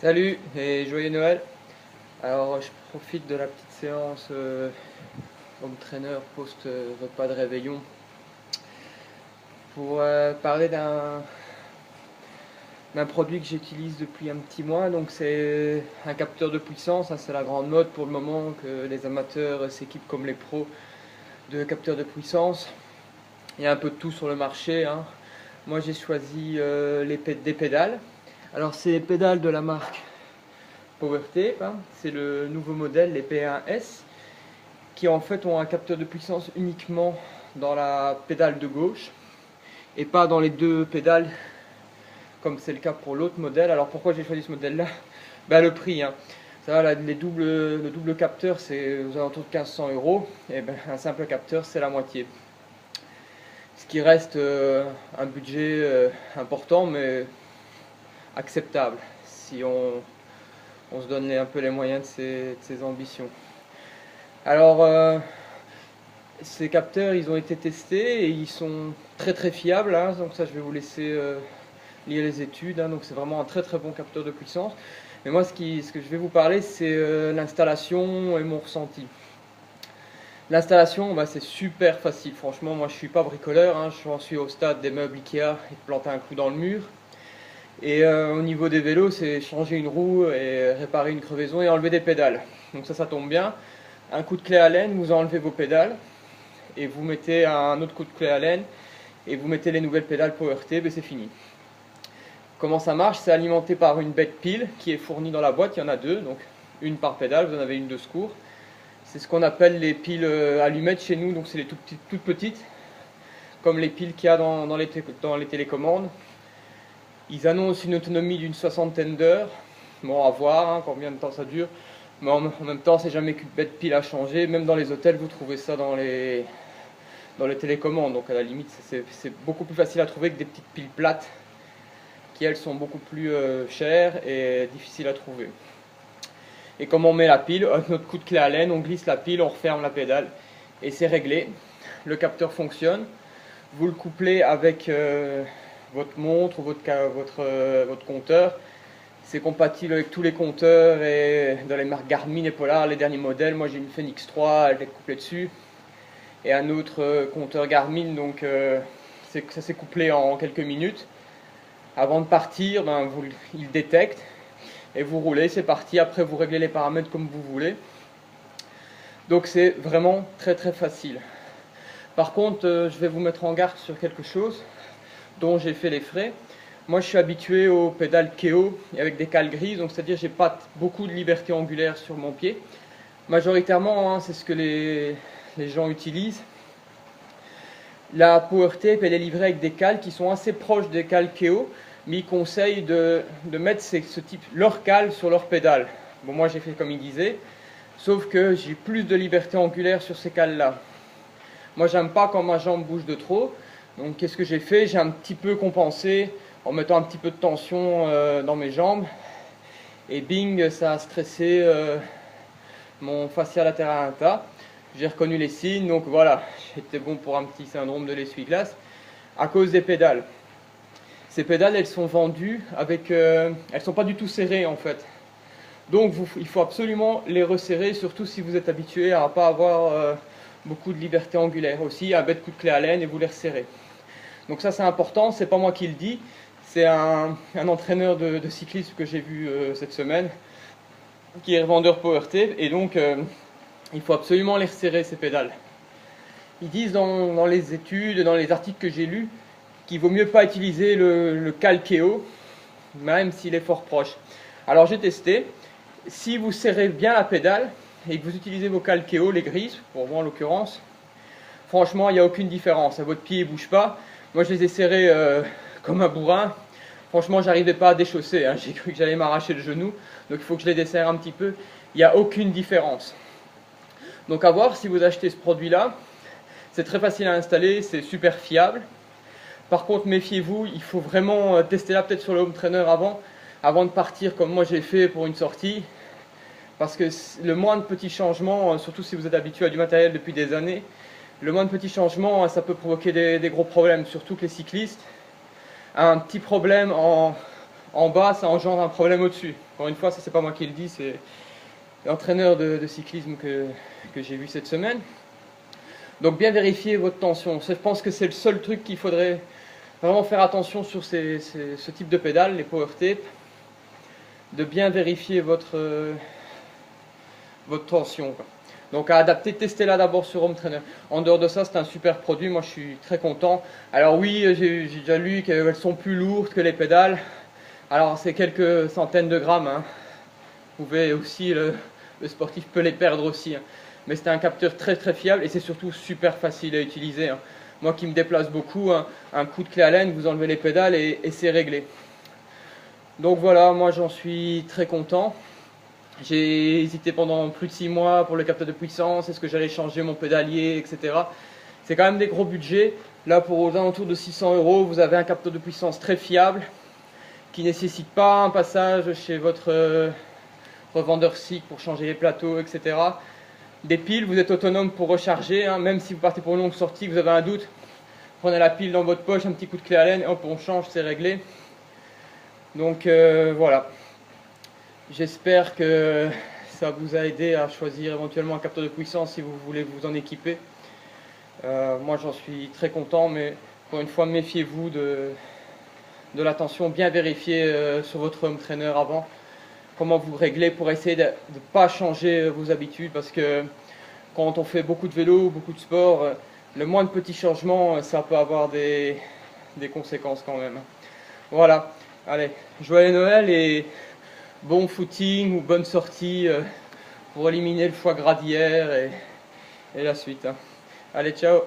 Salut et joyeux Noël. Alors je profite de la petite séance home trainer post repas de réveillon pour parler d'un produit que j'utilise depuis un petit mois. Donc c'est un capteur de puissance, hein, c'est la grande mode pour le moment que les amateurs s'équipent comme les pros de capteurs de puissance. Il y a un peu de tout sur le marché, hein. Moi j'ai choisi des pédales. Alors c'est les pédales de la marque PowerTape, hein. C'est le nouveau modèle, les P1S, qui en fait ont un capteur de puissance uniquement dans la pédale de gauche et pas dans les deux pédales comme c'est le cas pour l'autre modèle. Alors pourquoi j'ai choisi ce modèle-là? Le prix, hein. Ça, le double capteur c'est aux alentours de 1500 euros, et un simple capteur c'est la moitié. Ce qui reste un budget important mais acceptable si on se donne un peu les moyens de ses ambitions. Alors, ces capteurs, ils ont été testés et ils sont très fiables, hein. Donc ça, je vais vous laisser lire les études, hein. Donc c'est vraiment un très bon capteur de puissance. Mais moi, ce que je vais vous parler, c'est l'installation et mon ressenti. L'installation, c'est super facile. Franchement, moi, je suis pas bricoleur, hein. J'en suis au stade des meubles Ikea et de planter un clou dans le mur. Et au niveau des vélos, c'est changer une roue et réparer une crevaison et enlever des pédales. Donc ça tombe bien. Un coup de clé Allen, vous enlevez vos pédales et vous mettez un autre coup de clé Allen et vous mettez les nouvelles pédales PowerTape et c'est fini. Comment ça marche? C'est alimenté par une bête pile qui est fournie dans la boîte. Il y en a deux, donc une par pédale. Vous en avez une de secours. C'est ce qu'on appelle les piles allumettes chez nous. Donc c'est les toutes petites, comme les piles qu'il y a dans les télécommandes. Ils annoncent une autonomie d'une soixantaine d'heures. Bon, à voir, hein, combien de temps ça dure. Mais en même temps, c'est jamais qu'une bête pile à changer. Même dans les hôtels, vous trouvez ça dans les télécommandes. Donc à la limite, c'est beaucoup plus facile à trouver que des petites piles plates qui, elles, sont beaucoup plus chères et difficiles à trouver. Et comme on met la pile, notre coup de clé Allen, on glisse la pile, on referme la pédale et c'est réglé. Le capteur fonctionne. Vous le couplez avec votre montre ou votre compteur. C'est compatible avec tous les compteurs et dans les marques Garmin et Polar, les derniers modèles. Moi j'ai une Phoenix 3, elle est couplée dessus. Et un autre compteur Garmin, donc ça s'est couplé en quelques minutes. Avant de partir, il détecte et vous roulez, c'est parti. Après vous réglez les paramètres comme vous voulez. Donc c'est vraiment très facile. Par contre, je vais vous mettre en garde sur quelque chose dont j'ai fait les frais. Moi je suis habitué aux pédales KO avec des cales grises, donc c'est-à-dire j'ai pas beaucoup de liberté angulaire sur mon pied. Majoritairement, hein, c'est ce que les gens utilisent. La PowerTape elle est livrée avec des cales qui sont assez proches des cales KO, mais ils conseillent de mettre leur cale sur leur pédale. Bon, moi j'ai fait comme ils disaient, sauf que j'ai plus de liberté angulaire sur ces cales là. Moi j'aime pas quand ma jambe bouge de trop. Donc qu'est-ce que j'ai fait? J'ai un petit peu compensé en mettant un petit peu de tension dans mes jambes. Et bing, ça a stressé mon fascia latéral inter. J'ai reconnu les signes, donc voilà, j'étais bon pour un petit syndrome de l'essuie-glace à cause des pédales. Ces pédales, elles sont vendues avec... elles sont pas du tout serrées en fait. Donc il faut absolument les resserrer, surtout si vous êtes habitué à ne pas avoir beaucoup de liberté angulaire. Aussi, un bête coup de clé Allen et vous les resserrez. Donc ça c'est important, c'est pas moi qui le dis, c'est un entraîneur de cyclisme que j'ai vu cette semaine, qui est revendeur PowerTape, et donc il faut absolument les resserrer ces pédales. Ils disent dans les études, dans les articles que j'ai lus, qu'il vaut mieux pas utiliser le cal KO, même s'il est fort proche. Alors j'ai testé, si vous serrez bien la pédale, et que vous utilisez vos cales KO, les grises, pour moi en l'occurrence, franchement il n'y a aucune différence, votre pied ne bouge pas. Moi je les ai serrés comme un bourrin. Franchement j'arrivais pas à déchausser, hein. J'ai cru que j'allais m'arracher le genou. Donc il faut que je les desserre un petit peu. Il n'y a aucune différence. Donc à voir si vous achetez ce produit là. C'est très facile à installer, c'est super fiable. Par contre méfiez-vous, il faut vraiment tester là peut-être sur le home trainer avant de partir comme moi j'ai fait pour une sortie. Parce que le moindre petit changement, surtout si vous êtes habitué à du matériel depuis des années, le moindre petit changement, ça peut provoquer des gros problèmes, surtout que les cyclistes. Un petit problème en en bas, ça engendre un problème au-dessus. Encore une fois, ça c'est pas moi qui le dis, c'est l'entraîneur de cyclisme que j'ai vu cette semaine. Donc bien vérifier votre tension. Je pense que c'est le seul truc qu'il faudrait vraiment faire attention sur ce type de pédales, les power tape, de bien vérifier votre tension, quoi. Donc à adapter, testez-la d'abord sur Home Trainer. En dehors de ça, c'est un super produit, moi je suis très content. Alors oui, j'ai déjà lu qu'elles sont plus lourdes que les pédales. Alors c'est quelques centaines de grammes, hein. Vous pouvez aussi, le sportif peut les perdre aussi, hein. Mais c'est un capteur très très fiable et c'est surtout super facile à utiliser, hein. Moi qui me déplace beaucoup, hein, un coup de clé Allen, vous enlevez les pédales et c'est réglé. Donc voilà, moi j'en suis très content. J'ai hésité pendant plus de 6 mois pour le capteur de puissance, est-ce que j'allais changer mon pédalier, etc. C'est quand même des gros budgets. Là, pour aux alentours de 600 €, vous avez un capteur de puissance très fiable qui ne nécessite pas un passage chez votre revendeur SICK pour changer les plateaux, etc. Des piles, vous êtes autonome pour recharger, hein, même si vous partez pour une longue sortie, que vous avez un doute, prenez la pile dans votre poche, un petit coup de clé Allen, et hop, on change, c'est réglé. Donc voilà. J'espère que ça vous a aidé à choisir éventuellement un capteur de puissance si vous voulez vous en équiper. Moi j'en suis très content, mais encore une fois méfiez-vous de la tension, bien vérifier sur votre home trainer avant comment vous réglez pour essayer de ne pas changer vos habitudes, parce que quand on fait beaucoup de vélo, beaucoup de sport, le moindre petit changement ça peut avoir des conséquences quand même. Voilà, allez, joyeux Noël et bon footing ou bonne sortie pour éliminer le foie gras d'hier et la suite, hein. Allez, ciao!